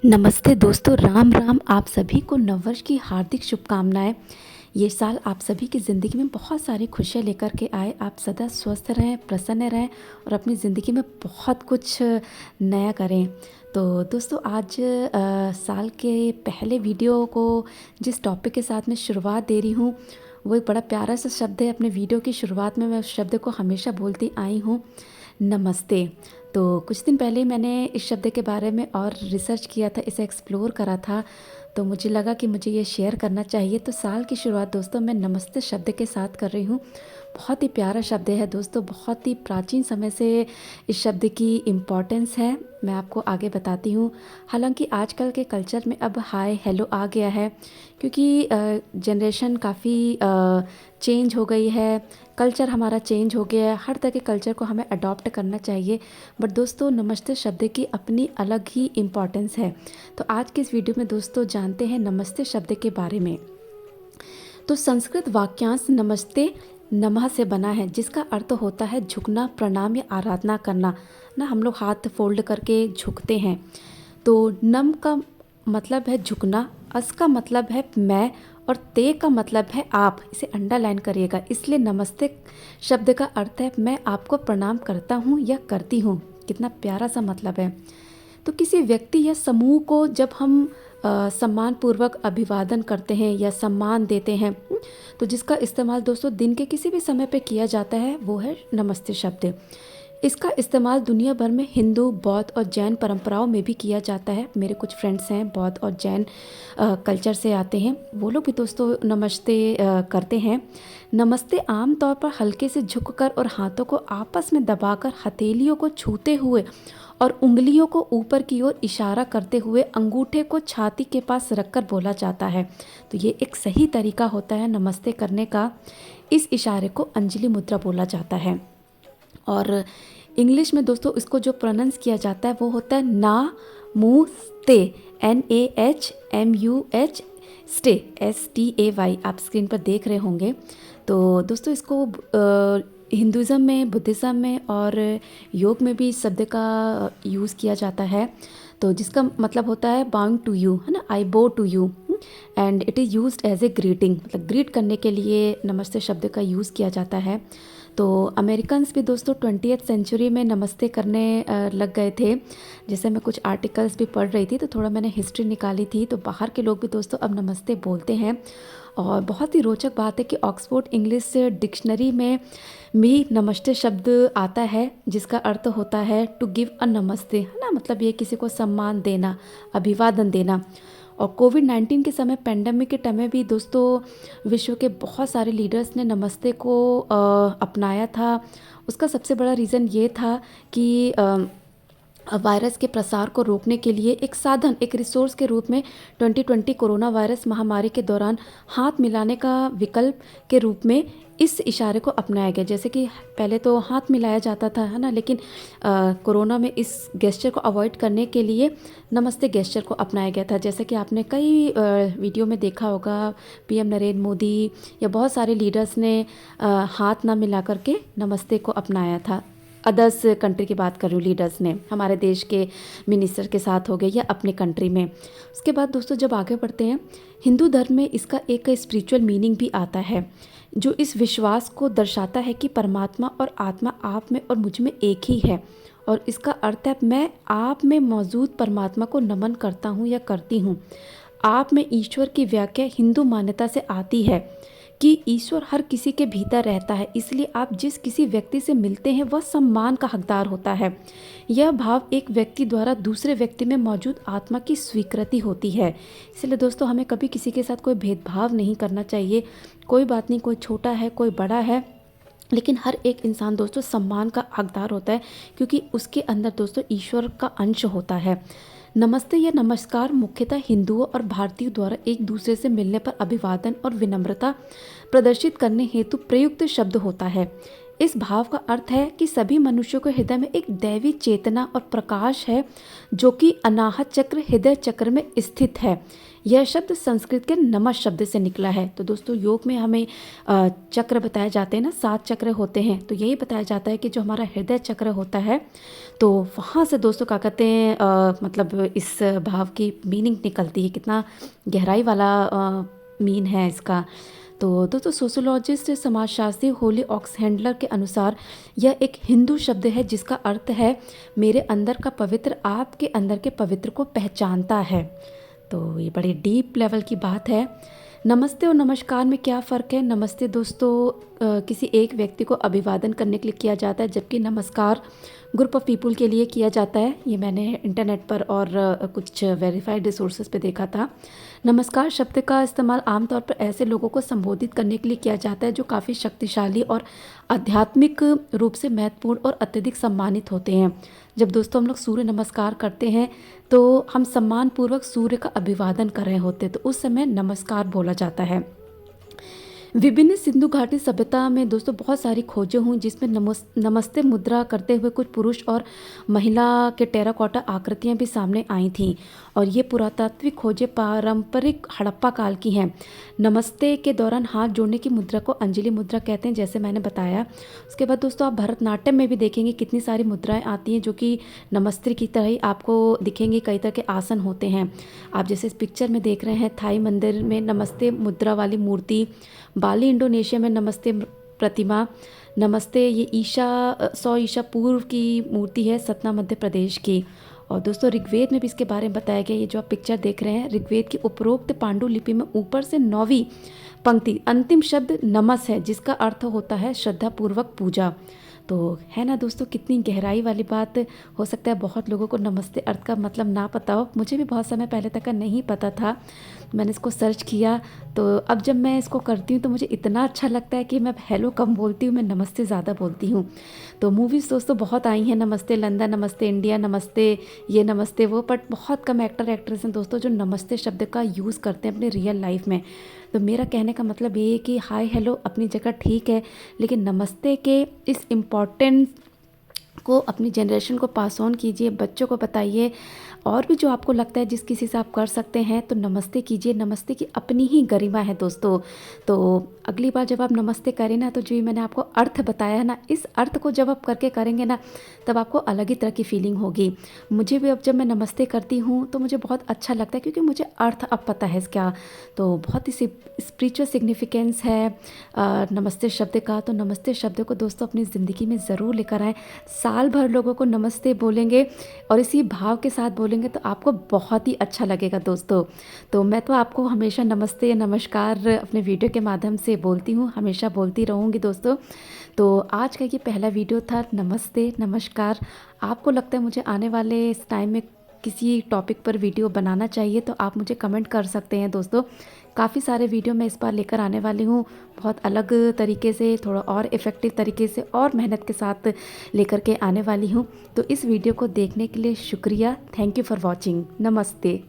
नमस्ते दोस्तों, राम राम। आप सभी को नववर्ष की हार्दिक शुभकामनाएं। ये साल आप सभी की ज़िंदगी में बहुत सारी खुशियां लेकर के आए। आप सदा स्वस्थ रहें, प्रसन्न रहें और अपनी ज़िंदगी में बहुत कुछ नया करें। तो दोस्तों, आज साल के पहले वीडियो को जिस टॉपिक के साथ मैं शुरुआत दे रही हूँ, वो एक बड़ा प्यारा सा शब्द है। अपने वीडियो की शुरुआत में मैं उस शब्द को हमेशा बोलती आई हूँ, नमस्ते। तो कुछ दिन पहले मैंने इस शब्द के बारे में और रिसर्च किया था, इसे एक्सप्लोर करा था। तो मुझे लगा कि मुझे ये शेयर करना चाहिए। तो साल की शुरुआत दोस्तों मैं नमस्ते शब्द के साथ कर रही हूँ। बहुत ही प्यारा शब्द है दोस्तों, बहुत ही प्राचीन समय से इस शब्द की इम्पॉर्टेंस है। मैं आपको आगे बताती हूँ। हालांकि आजकल के कल्चर में अब हाय हेलो आ गया है, क्योंकि जनरेशन काफ़ी चेंज हो गई है। कल्चर हमारा चेंज हो गया है। हर तरह के कल्चर को हमें अडॉप्ट करना चाहिए। बट दोस्तों, नमस्ते शब्द की अपनी अलग ही इम्पॉर्टेंस है। तो आज के इस वीडियो में दोस्तों जानते हैं नमस्ते शब्द के बारे में। तो संस्कृत वाक्यांश नमस्ते नमः से बना है, जिसका अर्थ होता है झुकना, प्रणाम या आराधना करना। ना हम लोग हाथ फोल्ड करके झुकते हैं। तो नम का मतलब है झुकना, अस का मतलब है मैं और ते का मतलब है आप। इसे अंडरलाइन करिएगा। इसलिए नमस्ते शब्द का अर्थ है मैं आपको प्रणाम करता हूँ या करती हूँ। कितना प्यारा सा मतलब है। तो किसी व्यक्ति या समूह को जब हम सम्मानपूर्वक अभिवादन करते हैं या सम्मान देते हैं, तो जिसका इस्तेमाल दोस्तों दिन के किसी भी समय पे किया जाता है, वो है नमस्ते शब्द। इसका इस्तेमाल दुनिया भर में हिंदू, बौद्ध और जैन परंपराओं में भी किया जाता है। मेरे कुछ फ्रेंड्स हैं बौद्ध और जैन कल्चर से आते हैं, वो लोग भी दोस्तों नमस्ते करते हैं। नमस्ते आमतौर पर हल्के से झुककर और हाथों को आपस में दबाकर, हथेलियों को छूते हुए और उंगलियों को ऊपर की ओर इशारा करते हुए अंगूठे को छाती के पास रखकर बोला जाता है। तो ये एक सही तरीका होता है नमस्ते करने का। इस इशारे को अंजलि मुद्रा बोला जाता है। और इंग्लिश में दोस्तों इसको जो प्रोनाउंस किया जाता है वो होता है ना मुँह स्ते, NAHMUH स्टे, STAY। आप स्क्रीन पर देख रहे होंगे। तो दोस्तों इसको हिंदुज़म में, बुद्धिज़्म में और योग में भी इस शब्द का यूज़ किया जाता है। तो जिसका मतलब होता है बाउंग टू यू, है ना, I bow to you. And it is used as a greeting, मतलब ग्रीट करने के लिए नमस्ते शब्द का यूज़ किया जाता है। तो अमेरिकन्स भी दोस्तों 20th सेंचुरी में नमस्ते करने लग गए थे। जैसे मैं कुछ आर्टिकल्स भी पढ़ रही थी, तो थोड़ा मैंने हिस्ट्री निकाली थी। तो बाहर के लोग भी दोस्तों अब नमस्ते बोलते हैं। और बहुत ही रोचक बात है कि ऑक्सफोर्ड इंग्लिश डिक्शनरी में भी नमस्ते शब्द आता है, जिसका अर्थ होता है टू गिव अ नमस्ते, है ना, मतलब ये किसी को सम्मान देना, अभिवादन देना। और कोविड-19 के समय, पेंडेमिक के टाइम में भी दोस्तों विश्व के बहुत सारे लीडर्स ने नमस्ते को अपनाया था। उसका सबसे बड़ा रीज़न ये था कि वायरस के प्रसार को रोकने के लिए एक साधन, एक रिसोर्स के रूप में 2020 कोरोना वायरस महामारी के दौरान हाथ मिलाने का विकल्प के रूप में इस इशारे को अपनाया गया। जैसे कि पहले तो हाथ मिलाया जाता था, है ना, लेकिन कोरोना में इस गेस्चर को अवॉइड करने के लिए नमस्ते गेस्चर को अपनाया गया था। जैसे कि आपने कई वीडियो में देखा होगा, PM नरेंद्र मोदी या बहुत सारे लीडर्स ने हाथ ना मिला करके नमस्ते को अपनाया था। अदर्स कंट्री की बात कर रही हूँ, लीडर्स ने, हमारे देश के मिनिस्टर के साथ हो गए या अपने कंट्री में। उसके बाद दोस्तों जब आगे बढ़ते हैं, हिंदू धर्म में इसका एक स्पिरिचुअल मीनिंग भी आता है, जो इस विश्वास को दर्शाता है कि परमात्मा और आत्मा आप में और मुझ में एक ही है। और इसका अर्थ है मैं आप में मौजूद परमात्मा को नमन करता हूँ या करती हूँ। आप में ईश्वर की व्याख्या हिंदू मान्यता से आती है कि ईश्वर हर किसी के भीतर रहता है, इसलिए आप जिस किसी व्यक्ति से मिलते हैं वह सम्मान का हकदार होता है। यह भाव एक व्यक्ति द्वारा दूसरे व्यक्ति में मौजूद आत्मा की स्वीकृति होती है। इसलिए दोस्तों हमें कभी किसी के साथ कोई भेदभाव नहीं करना चाहिए। कोई बात नहीं, कोई छोटा है, कोई बड़ा है, लेकिन हर एक इंसान दोस्तों सम्मान का हकदार होता है, क्योंकि उसके अंदर दोस्तों ईश्वर का अंश होता है। नमस्ते या नमस्कार मुख्यतः हिंदुओं और भारतीयों द्वारा एक दूसरे से मिलने पर अभिवादन और विनम्रता प्रदर्शित करने हेतु प्रयुक्त शब्द होता है। इस भाव का अर्थ है कि सभी मनुष्यों के हृदय में एक दैवी चेतना और प्रकाश है जो कि अनाहत चक्र हृदय चक्र में स्थित है। यह शब्द संस्कृत के नमः शब्द से निकला है। तो दोस्तों योग में हमें चक्र बताए जाते हैं ना, 7 चक्र होते हैं। तो यही बताया जाता है कि जो हमारा हृदय चक्र होता है तो वहाँ से दोस्तों क्या कहते हैं मतलब इस भाव की मीनिंग निकलती है। कितना गहराई वाला मीन है इसका। तो दोस्तों सोशोलॉजिस्ट समाजशास्त्री होली ऑक्सहैंडलर के अनुसार यह एक हिंदू शब्द है जिसका अर्थ है मेरे अंदर का पवित्र आपके अंदर के पवित्र को पहचानता है। तो ये बड़ी डीप लेवल की बात है। नमस्ते और नमस्कार में क्या फ़र्क है? नमस्ते दोस्तों किसी एक व्यक्ति को अभिवादन करने के लिए किया जाता है, जबकि नमस्कार ग्रुप ऑफ पीपल के लिए किया जाता है। ये मैंने इंटरनेट पर और कुछ वेरीफाइड रिसोर्सेज पे देखा था। नमस्कार शब्द का इस्तेमाल आमतौर पर ऐसे लोगों को संबोधित करने के लिए किया जाता है जो काफ़ी शक्तिशाली और आध्यात्मिक रूप से महत्वपूर्ण और अत्यधिक सम्मानित होते हैं। जब दोस्तों हम लोग सूर्य नमस्कार करते हैं तो हम सम्मानपूर्वक सूर्य का अभिवादन कर रहे होते हैं, तो उस समय नमस्कार बोला जाता है। विभिन्न सिंधु घाटी सभ्यता में दोस्तों बहुत सारी खोजें हुई जिसमें नमस्ते मुद्रा करते हुए कुछ पुरुष और महिला के टेराकोटा आकृतियां भी सामने आई थीं, और ये पुरातात्विक खोजें पारंपरिक हड़प्पा काल की हैं। नमस्ते के दौरान हाथ जोड़ने की मुद्रा को अंजलि मुद्रा कहते हैं, जैसे मैंने बताया। उसके बाद दोस्तों आप भरतनाट्यम में भी देखेंगे कितनी सारी मुद्राएं आती हैं जो कि नमस्ते की तरह ही आपको दिखेंगी। कई तरह के आसन होते हैं। आप जैसे इस पिक्चर में देख रहे हैं, थाई मंदिर में नमस्ते मुद्रा वाली मूर्ति, बाली इंडोनेशिया में नमस्ते प्रतिमा, नमस्ते ये 100 ईसा पूर्व की मूर्ति है सतना मध्य प्रदेश की। और दोस्तों ऋग्वेद में भी इसके बारे में बताया गया। ये जो आप पिक्चर देख रहे हैं ऋग्वेद की उपरोक्त पांडुलिपि में ऊपर से 9वीं पंक्ति अंतिम शब्द नमस है जिसका अर्थ होता है श्रद्धापूर्वक पूजा। तो है ना दोस्तों कितनी गहराई वाली बात। हो सकता है बहुत लोगों को नमस्ते अर्थ का मतलब ना पता हो, मुझे भी बहुत समय पहले तक का नहीं पता था। मैंने इसको सर्च किया तो अब जब मैं इसको करती हूँ तो मुझे इतना अच्छा लगता है कि मैं हेलो कम बोलती हूँ, मैं नमस्ते ज़्यादा बोलती हूँ। तो मूवीज़ दोस्तों बहुत आई हैं, नमस्ते लंदन, नमस्ते इंडिया, नमस्ते ये नमस्ते वो, बट बहुत कम एक्टर एक्ट्रेस हैं दोस्तों जो नमस्ते शब्द का यूज़ करते हैं अपने रियल लाइफ में। तो मेरा कहने का मतलब ये है कि हाय हेलो अपनी जगह ठीक है, लेकिन नमस्ते के इस इम्पॉर्टेंस को अपनी जनरेशन को पास ऑन कीजिए, बच्चों को बताइए। और भी जो आपको लगता है जिस किसी से आप कर सकते हैं तो नमस्ते कीजिए। नमस्ते की अपनी ही गरिमा है दोस्तों। तो अगली बार जब आप नमस्ते करें ना, तो जो मैंने आपको अर्थ बताया है ना, इस अर्थ को जब आप करके करेंगे ना तब आपको अलग ही तरह की फीलिंग होगी। मुझे भी अब जब मैं नमस्ते करती हूँ तो मुझे बहुत अच्छा लगता है क्योंकि मुझे अर्थ अब पता है इसका। तो बहुत ही स्पिरिचुअल सिग्निफिकेंस है नमस्ते शब्द का। तो नमस्ते शब्द को दोस्तों अपनी ज़िंदगी में ज़रूर लेकर आएँ। साल भर लोगों को नमस्ते बोलेंगे और इसी भाव के साथ बोलेंगे तो आपको बहुत ही अच्छा लगेगा दोस्तों। तो मैं तो आपको हमेशा नमस्ते नमस्कार अपने वीडियो के माध्यम से बोलती हूँ, हमेशा बोलती रहूँगी दोस्तों। तो आज का ये पहला वीडियो था नमस्ते नमस्कार। आपको लगता है मुझे आने वाले इस टाइम में किसी टॉपिक पर वीडियो बनाना चाहिए तो आप मुझे कमेंट कर सकते हैं दोस्तों। काफ़ी सारे वीडियो मैं इस बार लेकर आने वाली हूँ, बहुत अलग तरीके से, थोड़ा और इफ़ेक्टिव तरीके से और मेहनत के साथ लेकर के आने वाली हूँ। तो इस वीडियो को देखने के लिए शुक्रिया। Thank you for watching. नमस्ते।